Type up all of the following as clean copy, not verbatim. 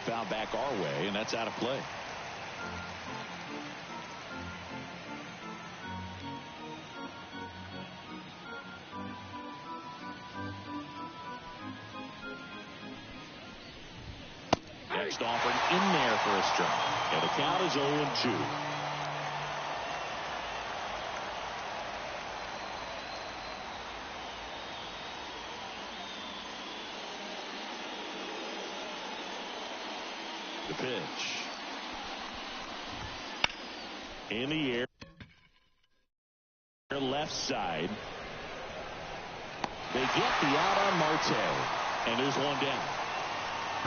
foul back our way, and that's out of play. Next offering in there for a strike. And the count is 0-2. The pitch. In the air. Left side. They get the out on Marte. And there's one down.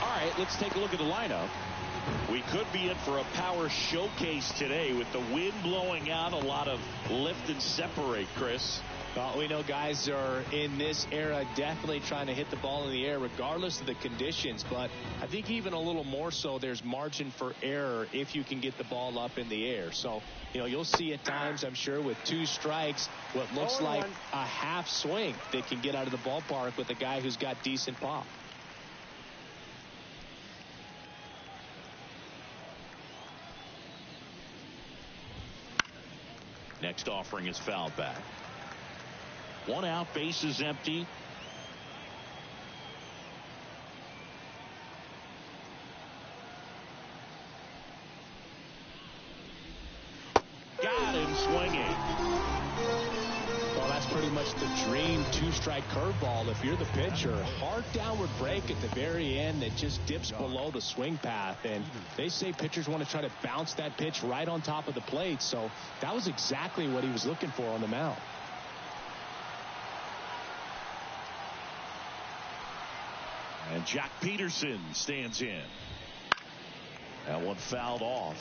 All right, let's take a look at the lineup. We could be in for a power showcase today with the wind blowing out, a lot of lift and separate, Chris. Well, we know guys are in this era definitely trying to hit the ball in the air regardless of the conditions, but I think even a little more so there's margin for error if you can get the ball up in the air. So, you'll see at times, I'm sure, with 2 strikes, what looks like a half swing that can get out of the ballpark with a guy who's got decent pop. Next offering is fouled back. 1 out, base is empty. Got him swinging. Well, that's pretty much the dream 2-strike curveball. If you're the pitcher, hard downward break at the very end that just dips below the swing path. And they say pitchers want to try to bounce that pitch right on top of the plate. So that was exactly what he was looking for on the mound. And Jack Peterson stands in. That one fouled off.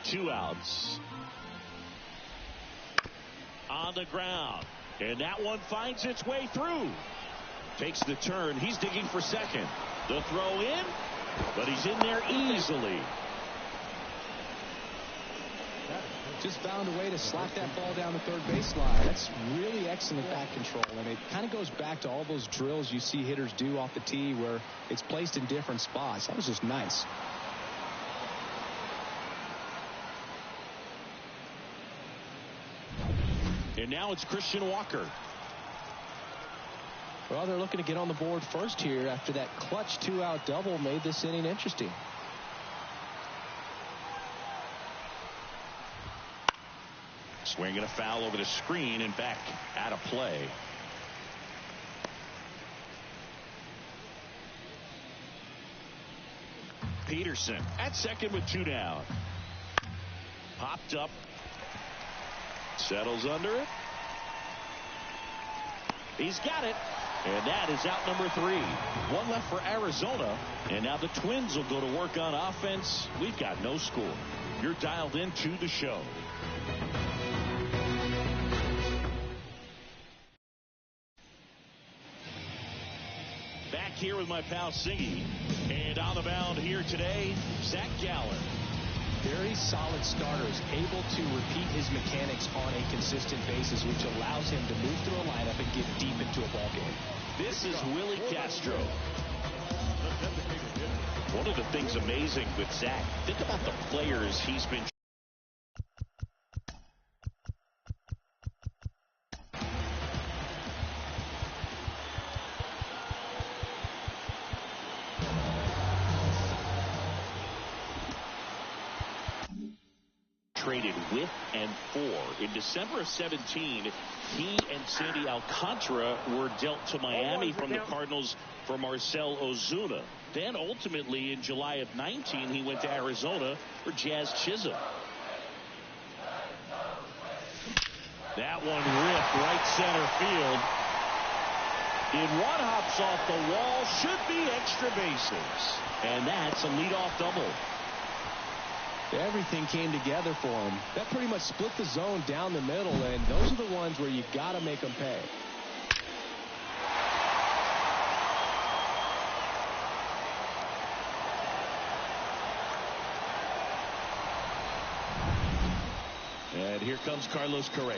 Two outs. On the ground. And that one finds its way through. Takes the turn. He's digging for second. The throw in, but he's in there easily. Just found a way to slap that ball down the third baseline. That's really excellent bat control, and it kind of goes back to all those drills you see hitters do off the tee where it's placed in different spots. That was just nice. And now it's Christian Walker. Well, they're looking to get on the board first here after that clutch 2-out double made this inning interesting. Swinging a foul over the screen and back out of play. Peterson at second with 2 down. Popped up. Settles under it. He's got it. And that is out number 3. 1 left for Arizona. And now the Twins will go to work on offense. We've got no score. You're dialed into the show. Back here with my pal Siggy. And on the mound here today, Zach Gallen. Very solid starters, able to repeat his mechanics on a consistent basis, which allows him to move through a lineup and get deep into a ball game. This is Willie Castro. One of the things amazing with Zach, think about the players he's been traded with and for. In December of 17, he and Sandy Alcantara were dealt to Miami from the Cardinals for Marcell Ozuna. Then ultimately in July of 19, he went to Arizona for Jazz Chisholm. That one ripped right center field. In one hops off the wall, should be extra bases. And that's a leadoff double. Everything came together for him. That pretty much split the zone down the middle, and those are the ones where you got to make them pay. And here comes Carlos Correa.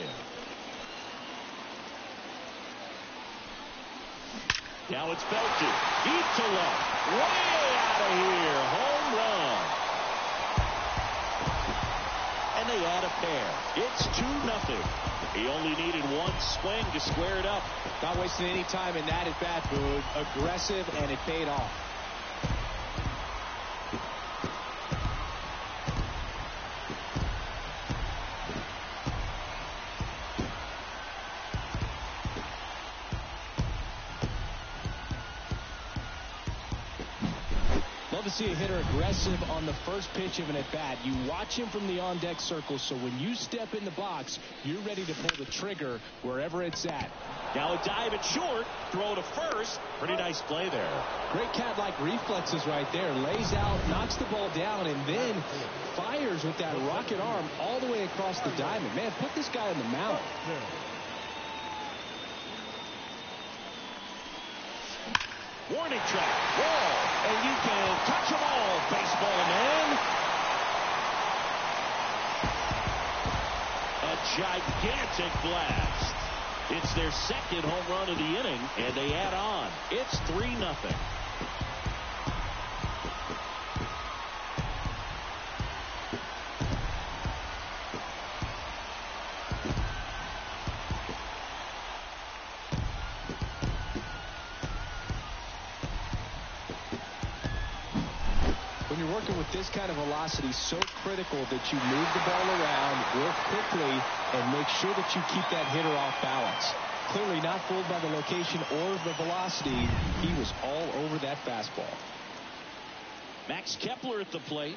Now it's belted. Deep to left. Way out of here. Home run. And they add a pair. It's 2-0. He only needed one swing to square it up. Not wasting any time in that at bat, Boog. Aggressive, and it paid off. Love to see a hitter aggressive on the first pitch of an at-bat. You watch him from the on-deck circle, so when you step in the box, you're ready to pull the trigger wherever it's at. Now a dive at short, throw to first. Pretty nice play there. Great cat-like reflexes right there. Lays out, knocks the ball down, and then fires with that rocket arm all the way across the diamond. Man, put this guy on the mound. Warning track, ball, and you can touch them all, baseball man. A gigantic blast. It's their second home run of the inning, and they add on. It's 3-0. When you're working with this kind of velocity, so critical that you move the ball around, work quickly, and make sure that you keep that hitter off balance. Clearly not fooled by the location or the velocity. He was all over that fastball. Max Kepler at the plate.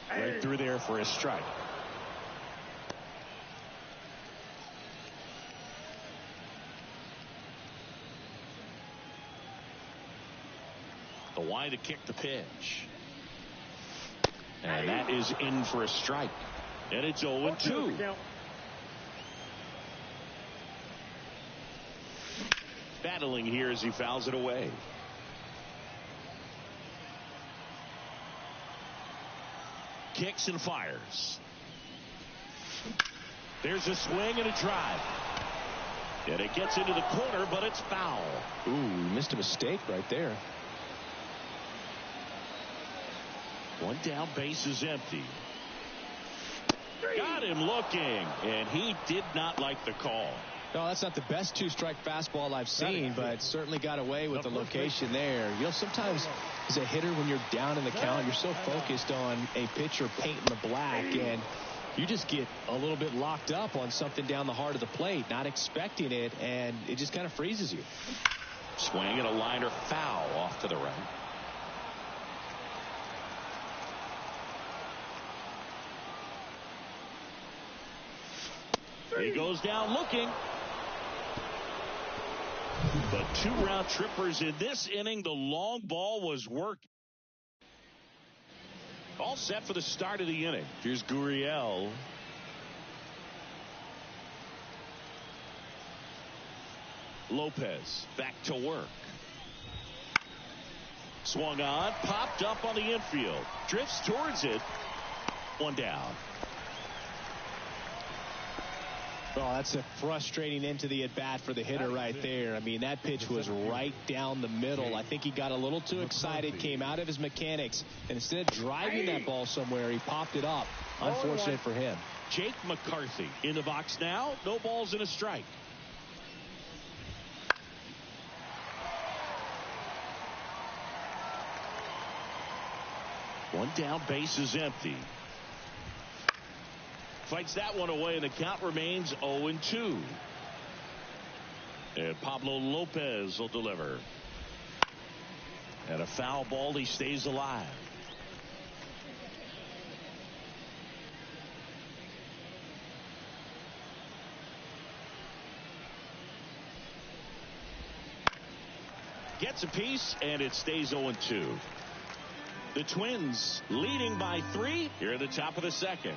Right through there for a strike. The wind to kick the pitch. And that is in for a strike. And it's 0-2. Battling here as he fouls it away. Kicks and fires. There's a swing and a drive. And it gets into the corner, but it's foul. Ooh, missed a mistake right there. One down, base is empty. Got him looking, and he did not like the call. No, that's not the best two-strike fastball I've seen, but certainly got away with the location there. You know, sometimes as a hitter, when you're down in the count, you're so focused on a pitcher painting the black, and you just get a little bit locked up on something down the heart of the plate, not expecting it, and it just kind of freezes you. Swing and a liner foul off to the right. He goes down looking. But 2 round trippers in this inning. The long ball was worked. All set for the start of the inning. Here's Gurriel. Lopez back to work. Swung on, popped up on the infield. Drifts towards it. One down. Oh, that's a frustrating end to the at-bat for the hitter right there. I mean, that pitch was right down the middle. I think he got a little too excited, came out of his mechanics, and instead of driving that ball somewhere, he popped it up. Unfortunate for him. Jake McCarthy in the box now. No balls and a strike. One down, base is empty. Fights that one away, and the count remains 0-2. And Pablo Lopez will deliver. And a foul ball, he stays alive. Gets a piece, and it stays 0-2. The Twins leading by 3 here at the top of the second.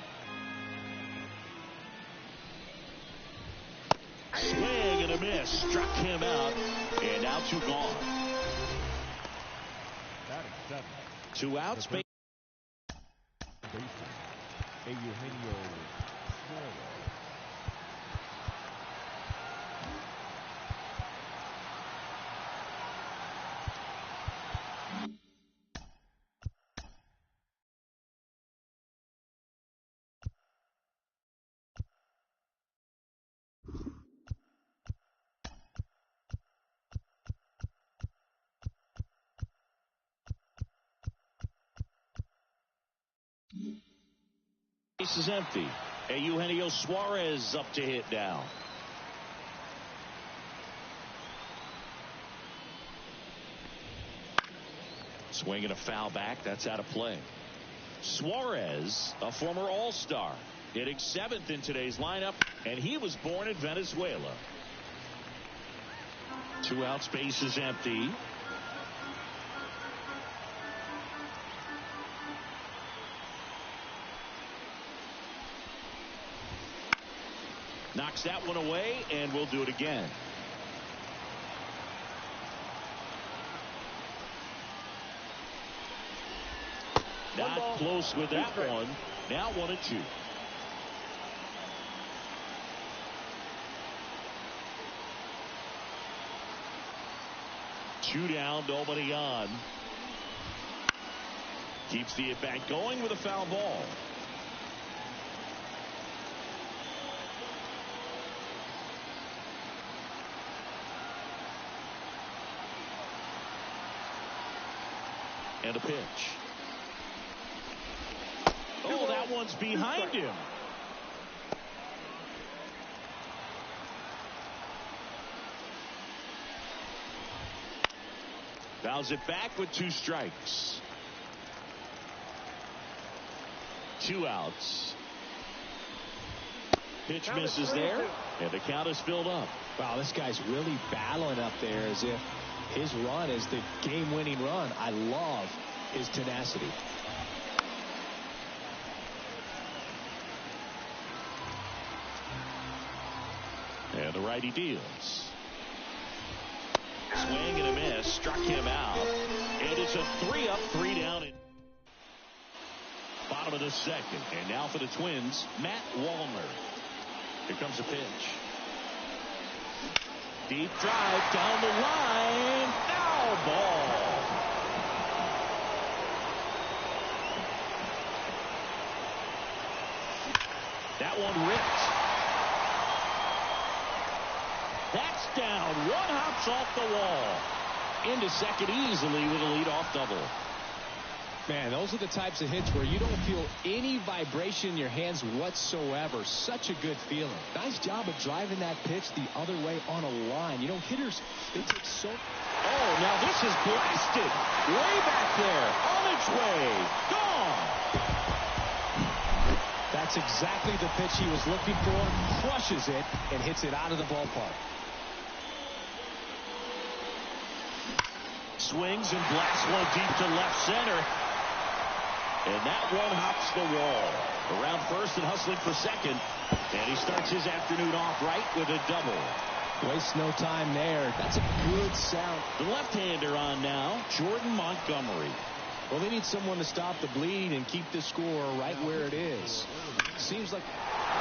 Swing and a miss. Struck him out. And now 2 gone. 2 outs. base is empty. And Eugenio Suarez up to hit now. Swinging a foul back. That's out of play. Suarez, a former All-Star, hitting 7th in today's lineup, and he was born in Venezuela. 2 outs, base is empty. Knocks that one away, and we'll do it again. Not close with that one. Now 1-2. Two down, nobody on. Keeps the at-bat going with a foul ball. And a pitch. Oh, that one's behind him. Fouls it back with 2 strikes. 2 outs. Pitch misses there, and the count is filled up. Wow, this guy's really battling up there as if his run is the game-winning run. I love his tenacity. And the righty deals. Swing and a miss. Struck him out. And it's a 3-up, 3 down. Bottom of the second. And now for the Twins, Matt Wallner. Here comes a pitch. Deep drive down the line. Foul ball. That one ripped. That's down. 1 hops off the wall. Into second easily with a leadoff double. Man, those are the types of hits where you don't feel any vibration in your hands whatsoever. Such a good feeling. Nice job of driving that pitch the other way on a line. You know, hitters, they take so... Oh, now this is blasted. Way back there. On its way. Gone. That's exactly the pitch he was looking for. Crushes it and hits it out of the ballpark. Swings and blasts one deep to left center. And that one hops the wall. Around first and hustling for second. And he starts his afternoon off right with a double. Waste no time there. That's a good sound. The left-hander on now, Jordan Montgomery. Well, they need someone to stop the bleed and keep the score right where it is. Seems like...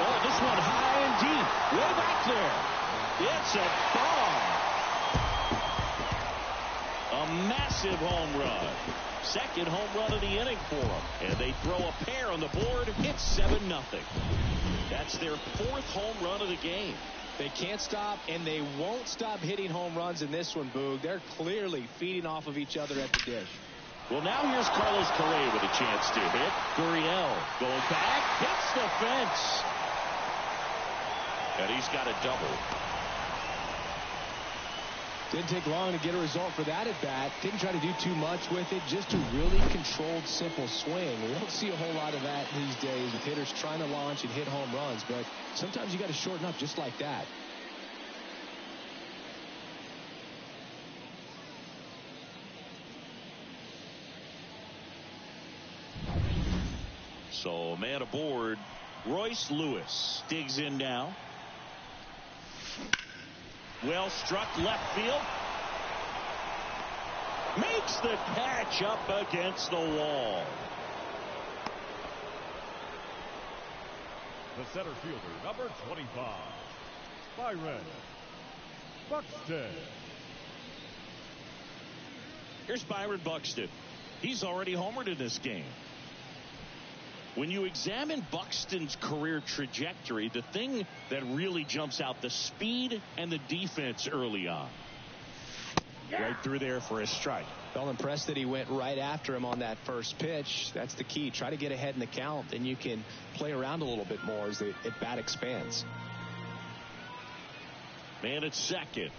Oh, this one high and deep. Way back there. It's a bomb. A massive home run. Second home run of the inning for them. And they throw a pair on the board. It's 7-0. That's their 4th home run of the game. They can't stop, and they won't stop hitting home runs in this one, Boog. They're clearly feeding off of each other at the dish. Well, now here's Carlos Correa with a chance to hit. Gurriel going back, hits the fence. And he's got a double. Didn't take long to get a result for that at bat. Didn't try to do too much with it. Just a really controlled, simple swing. We don't see a whole lot of that these days with hitters trying to launch and hit home runs. But sometimes you got to shorten up just like that. So, man aboard. Royce Lewis digs in now. Well struck left field. Makes the catch up against the wall. The center fielder, number 25, Byron Buxton. Here's Byron Buxton. He's already homered in this game. When you examine Buxton's career trajectory, the thing that really jumps out, the speed and the defense early on. right through there for a strike. Well, impressed that he went right after him on that first pitch. That's the key. Try to get ahead in the count, then you can play around a little bit more as the at bat expands. Man at second.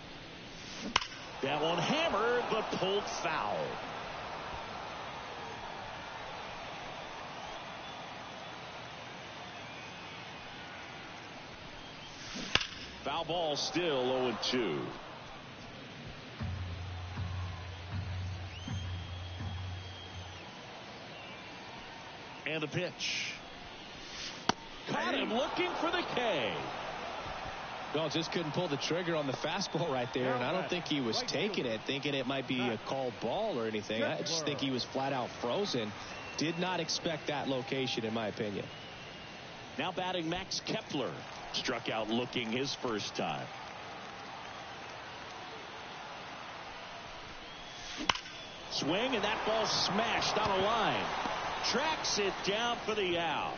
That one hammered, but pulled foul. Foul ball, still 0-2. And the pitch. Caught him looking for the K. Well, just couldn't pull the trigger on the fastball right there, and I don't think he was taking it, thinking it might be a called ball or anything. I just think he was flat out frozen. Did not expect that location, in my opinion. Now batting Max Kepler. Struck out looking his first time. Swing, and that ball smashed on a line. Tracks it down for the out.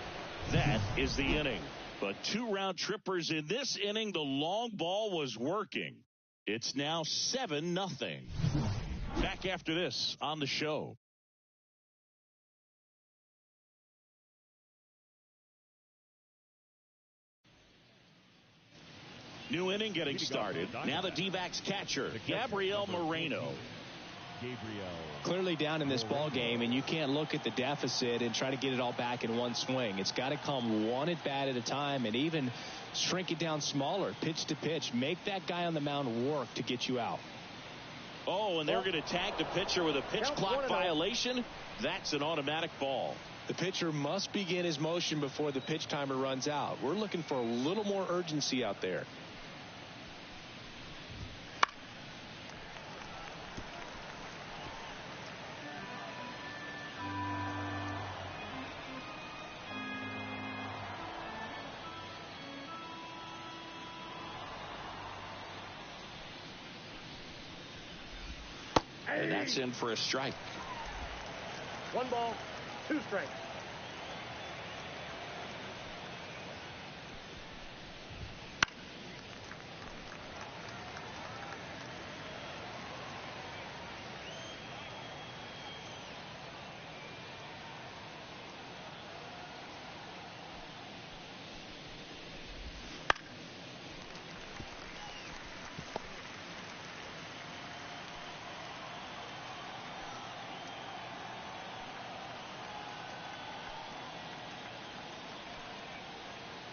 That is the inning. But 2 round trippers in this inning. The long ball was working. It's now 7-0. Back after this on the show. New inning getting started. Now the D-backs catcher, Gabriel Moreno. Clearly down in this ball game, and you can't look at the deficit and try to get it all back in one swing. It's got to come one at bat at a time, and even shrink it down smaller, pitch to pitch. Make that guy on the mound work to get you out. Oh, and they're going to tag the pitcher with a pitch clock violation. That's an automatic ball. The pitcher must begin his motion before the pitch timer runs out. We're looking for a little more urgency out there. And that's in for a strike. 1 ball, 2 strikes.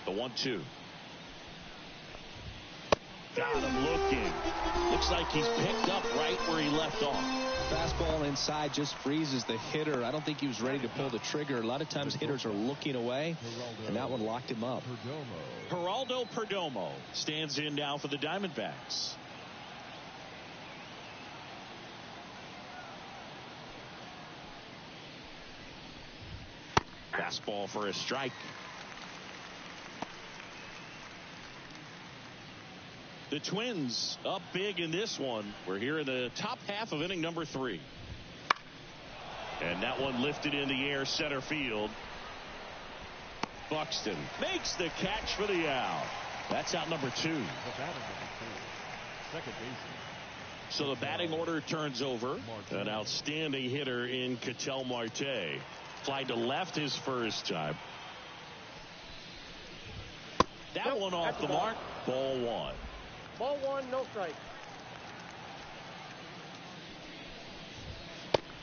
The 1-2. Got him looking. Looks like he's picked up right where he left off. Fastball inside just freezes the hitter. I don't think he was ready to pull the trigger. A lot of times hitters are looking away, and that one locked him up. Geraldo Perdomo stands in now for the Diamondbacks. Fastball for a strike. The Twins up big in this one. We're here in the top half of inning number 3. And that one lifted in the air center field. Buxton makes the catch for the out. That's out number 2. So the batting order turns over. An outstanding hitter in Ketel Marte. Fly to left his first time. That one off the mark. Ball 1. Ball 1, no strike.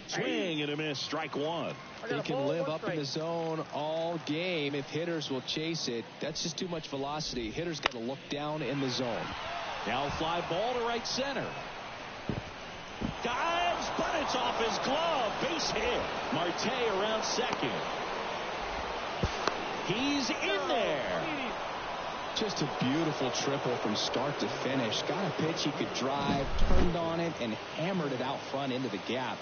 Swing and a miss. Strike 1. He can live up in the zone all game if hitters will chase it. That's just too much velocity. Hitters got to look down in the zone. Now fly ball to right center. Dives, but it's off his glove. Base hit. Marte around second. He's in there. Just a beautiful triple from start to finish. Got a pitch he could drive, turned on it, and hammered it out front into the gap.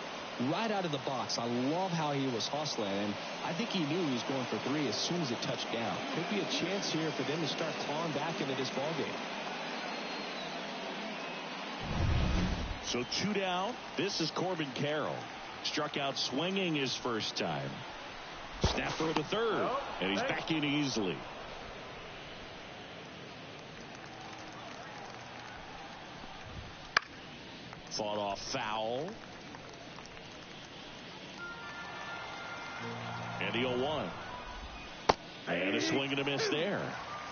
Right out of the box. I love how he was hustling, and I think he knew he was going for 3 as soon as it touched down. Could be a chance here for them to start clawing back into this ballgame. So 2 down. This is Corbin Carroll. Struck out swinging his first time. Snap throw to third, and he's back in easily. fought off foul. And the 0-1. And a swing and a miss there.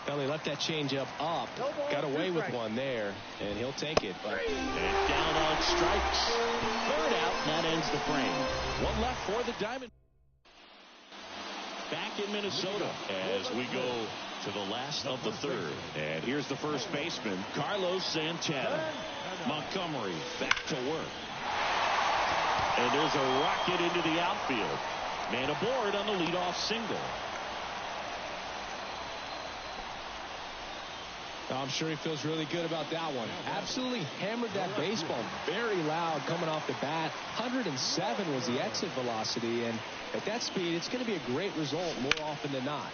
Well, he left that changeup up, got away with one there, and he'll take it. But and down on strikes. Third out, and that ends the frame. One left for the Diamond. Back in Minnesota as we go to the last of the third. And here's the first baseman, Carlos Santana. Montgomery back to work. And there's a rocket into the outfield. Man aboard on the leadoff single. I'm sure he feels really good about that one. Absolutely hammered that baseball. Very loud coming off the bat. 107 was the exit velocity. And at that speed, it's going to be a great result more often than not.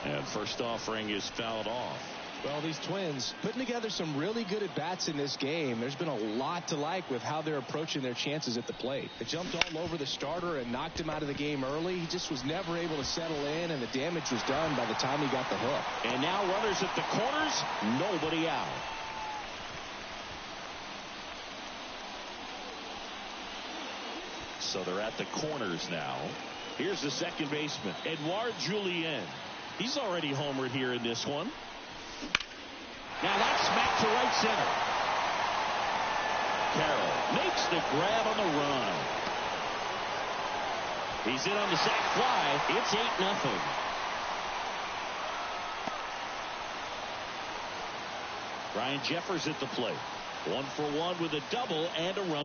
And first offering is fouled off. Well, these Twins putting together some really good at-bats in this game. There's been a lot to like with how they're approaching their chances at the plate. They jumped all over the starter and knocked him out of the game early. He just was never able to settle in, and the damage was done by the time he got the hook. And now runners at the corners, nobody out. So they're at the corners now. Here's the second baseman, Edouard Julien. He's already homered here in this one. Now that's smacked to right center. Carroll makes the grab on the run. He's in on the sac fly. It's 8-0. Ryan Jeffers at the plate. 1 for 1 with a double and a run.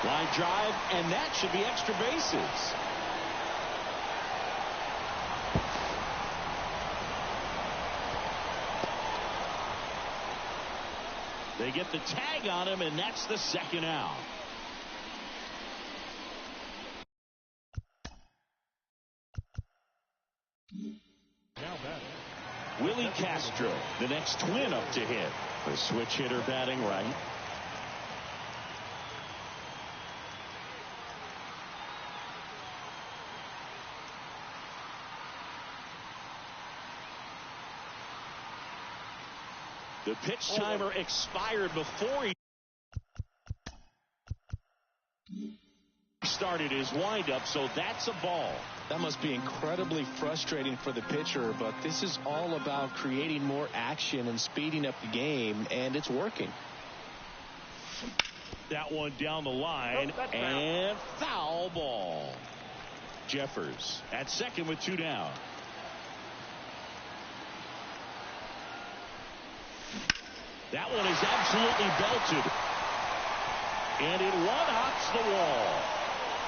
Line drive, and that should be extra bases. They get the tag on him, and that's the second out. Willie Castro, the next Twin up to hit. The switch hitter batting right. The pitch timer expired before he started his windup, so that's a ball. That must be incredibly frustrating for the pitcher, but this is all about creating more action and speeding up the game, and it's working. That one down the line, and foul ball. Jeffers at second with 2 down. That one is absolutely belted. And it one-hops the wall.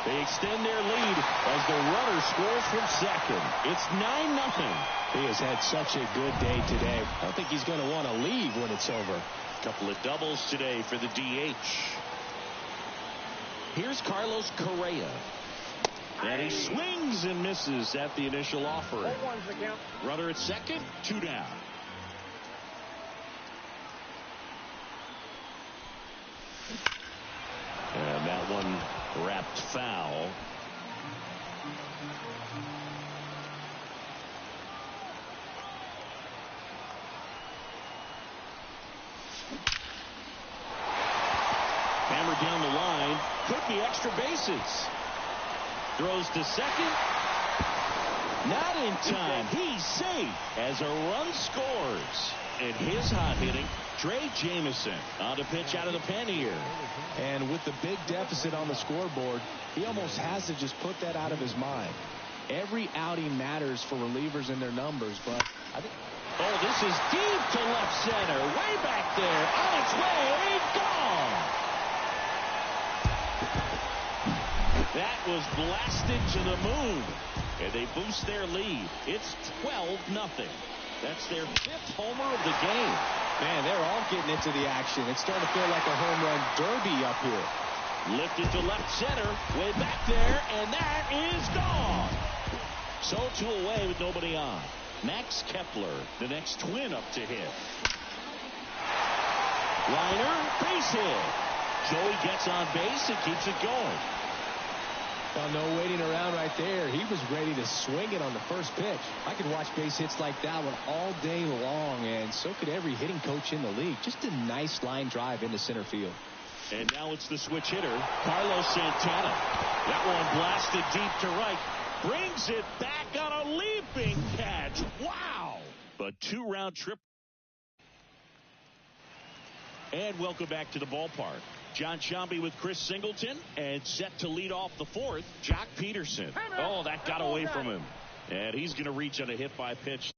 They extend their lead as the runner scores from second. It's 9-0. He has had such a good day today. I don't think he's going to want to leave when it's over. A couple of doubles today for the DH. Here's Carlos Correa. And he swings and misses at the initial offering. Runner at second, 2 down. And that one wrapped foul. Hammered down the line. Could be extra bases. Throws to second. Not in time. He's safe as a run scores. And his hot hitting, Trey Jameson on the pitch out of the pen here. And with the big deficit on the scoreboard, he almost has to just put that out of his mind. Every outing matters for relievers and their numbers, but I think... Oh, this is deep to left center. Way back there. On its way. Gone. That was blasted to the moon. And they boost their lead. It's 12-0. That's their 5th homer of the game. Man, they're all getting into the action. It's starting to feel like a home run derby up here. Lifted to left center. Way back there. And that is gone. So 2 away with nobody on. Max Kepler, the next Twin up to hit. Liner, base hit. Joey gets on base and keeps it going. Well, no waiting around right there. He was ready to swing it on the first pitch. I could watch base hits like that one all day long, and so could every hitting coach in the league. Just a nice line drive into center field. And now it's the switch hitter, Carlos Santana. That one blasted deep to right. Brings it back on a leaping catch. Wow! A 2-round trip. And welcome back to the ballpark. John Sciambi with Chris Singleton, and set to lead off the fourth, Jock Peterson. Oh, that got away from him. And he's going to reach on a hit by pitch.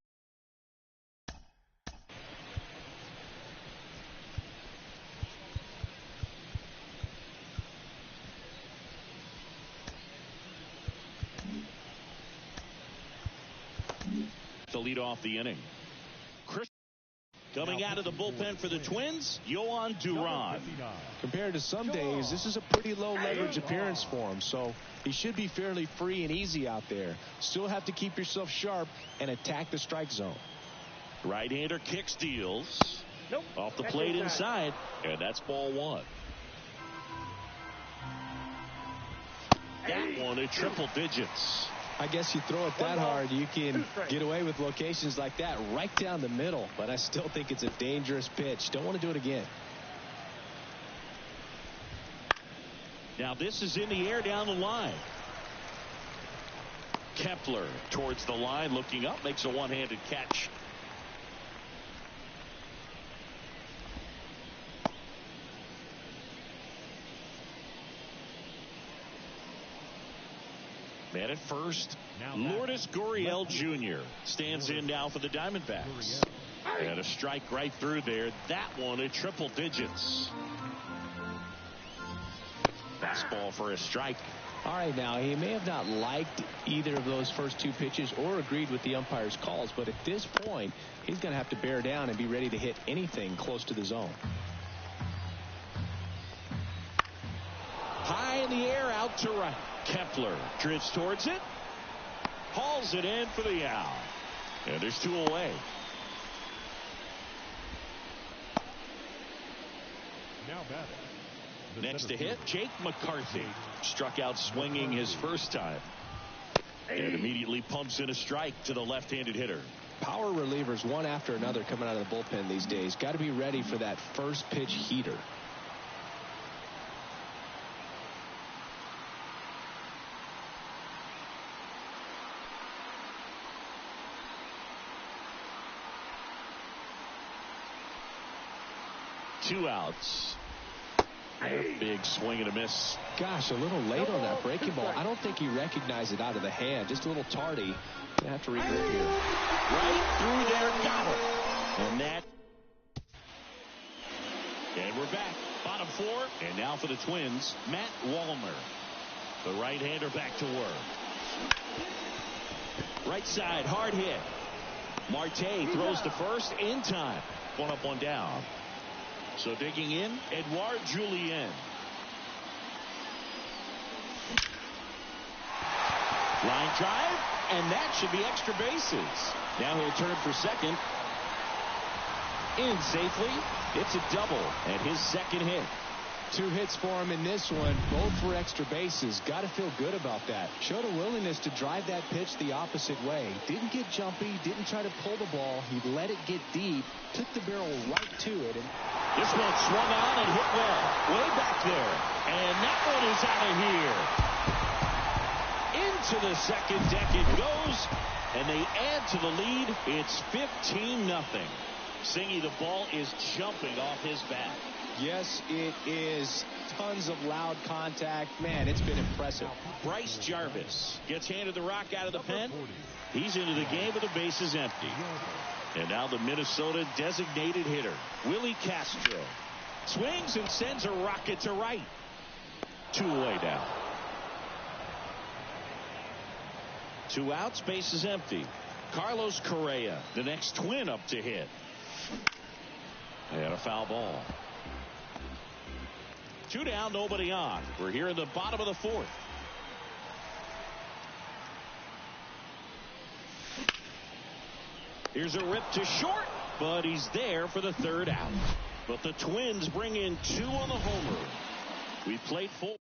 To lead off the inning. Chris coming out of the bullpen for the Twins, Yohan Duran. Compared to some days, this is a pretty low leverage appearance for him, so he should be fairly free and easy out there. Still have to keep yourself sharp and attack the strike zone. Right-hander kicks, deals. Nope. Off the plate inside, and that's ball one. That one at triple digits. I guess you throw it that hard, you can get away with locations like that right down the middle, but I still think it's a dangerous pitch. Don't want to do it again. Now this is in the air down the line. Kepler towards the line, looking up, makes a one-handed catch. Man at first, Lourdes Gurriel Jr. stands in now for the Diamondbacks. And a strike right through there. That one at triple digits. Fastball for a strike. All right, now, he may have not liked either of those first two pitches or agreed with the umpire's calls, but at this point, he's going to have to bear down and be ready to hit anything close to the zone. High in the air, out to right. Kepler drifts towards it. Hauls it in for the out. And there's two away. Now batting. Next to hit, Jake McCarthy. Struck out swinging his first time. And immediately pumps in a strike to the left-handed hitter. Power relievers one after another coming out of the bullpen these days. Got to be ready for that first pitch heater. Two outs. A big swing and a miss. Gosh, a little late on that breaking ball. I don't think he recognized it out of the hand. Just a little tardy. Gonna have to regroup here. Right through there, got it. And that. And we're back. Bottom four. And now for the Twins, Matt Wallner. The right-hander back to work. Right side, hard hit. Marte throws to first in time. One up, one down. So digging in, Edouard Julien. Line drive, and that should be extra bases. Now he'll turn for second. In safely. It's a double and his second hit. 2 hits for him in this one, both for extra bases. Got to feel good about that. Showed a willingness to drive that pitch the opposite way. Didn't get jumpy, didn't try to pull the ball. He let it get deep, took the barrel right to it. And this one swung on and hit well. Way back there. And that one is out of here. Into the second deck it goes. And they add to the lead. It's 15-0. Singy, the ball is jumping off his bat. Yes, it is. Tons of loud contact. Man, it's been impressive. Bryce Jarvis gets handed the rock out of the pen. He's into the game with the bases empty. And now the Minnesota designated hitter, Willie Castro, swings and sends a rocket to right. 2 away now. 2 outs, base is empty. Carlos Correa, the next Twin up to hit. And a foul ball. 2 down, nobody on. We're here in the bottom of the fourth. Here's a rip to short, but he's there for the 3rd out. But the Twins bring in 2 on the homer. We played full.